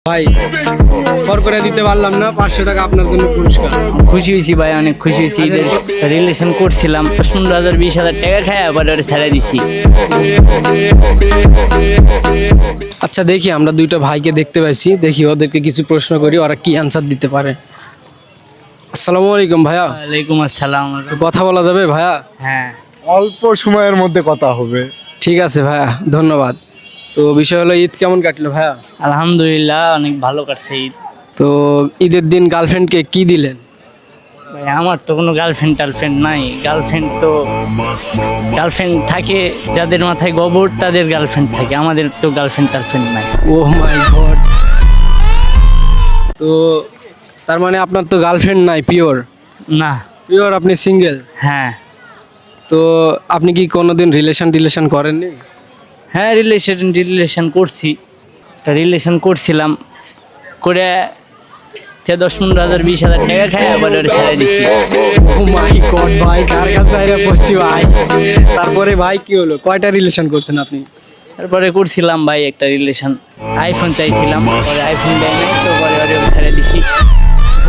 ভাই কর করে দিতে পারলাম না, 500 টাকা আপনার জন্য পুরস্কার। খুশি হয়েছি ভাই, অনেক খুশি হয়েছি। ঈদের রিলেশন করছিলাম 15,000 20,000 টাকা খায় আবার ওরা ছেড়ে দিছি। আচ্ছা দেখি, আমরা দুইটা ভাইকে দেখতে পাইছি, দেখি ওদেরকে কিছু প্রশ্ন করি, ওরা কি আনসার দিতে পারে। আসসালামু আলাইকুম ভাইয়া। ওয়ালাইকুম আসসালাম। কথা বলা যাবে ভাইয়া? হ্যাঁ, অল্প সময়ের মধ্যে কথা হবে। ঠিক আছে ভাইয়া, ধন্যবাদ। তো বিষয় হলো, ঈদ কেমন কাটলো ভাইয়া? আলহামদুলিল্লাহ অনেক ভালো কাটছে ঈদ। তো ঈদের দিন গার্লফ্রেন্ডকে কি দিলেন? ভাই আমার তো কোনো গার্লফ্রেন্ড নাই। গার্লফ্রেন্ড থাকে যাদের মাথায় গোবর, তাদের গার্লফ্রেন্ড থাকে। আমাদের তো গার্লফ্রেন্ড নাই। ও মাই গড। তো তার মানে আপনার তো গার্লফ্রেন্ড নাই, পিওর না। পিওর, আপনি সিঙ্গেল। হ্যাঁ তো আপনি কি কোনোদিন রিলেশন করেননি? হ্যাঁ, রিলেশন করছিলাম, করে 10-15,000 20,000 টাকা খায় আবার ওরা ছেড়ে দিছি। ও মাই গড ভাই, কার কাছে আইরা পড়ছি ভাই। তারপরে ভাই কি হলো, কয়টা রিলেশন করছেন আপনি? তারপরে করছিলাম ভাই একটা রিলেশন, আইফোন চাইছিলাম, পরে আইফোন দেয় নাই, তো পরে ওরে ছেড়ে দিছি।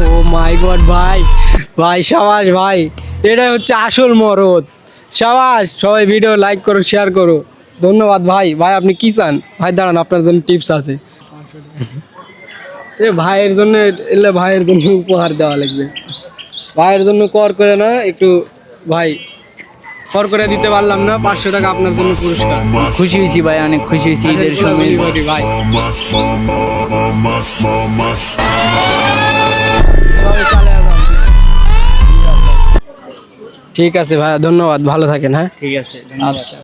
ও মাই গড ভাই, ভাই সাবাস ভাই, এটাই হচ্ছে আসল মরদ। সাবাস, সবাই ভিডিও লাইক করো, শেয়ার করো। ধন্যবাদ ভাই। ভাই আপনি কি চান? ভাই দাঁড়ান, আপনার জন্য টিপস আছে। ভাইয়ের জন্য এলে ভাইয়ের জন্য উপহার দেওয়া লাগবে। ভাইয়ের জন্য কর করে না একটু, ভাই কর করে দিতে পারলাম না, 500 টাকা আপনার জন্য পুরস্কার। খুশি হয়েছি ভাই, অনেক খুশি হয়েছি ঈদের সময়। ভাই ঠিক আছে ভাই, ধন্যবাদ, ভালো থাকেন। হ্যাঁ ঠিক আছে, ধন্যবাদ। আচ্ছা।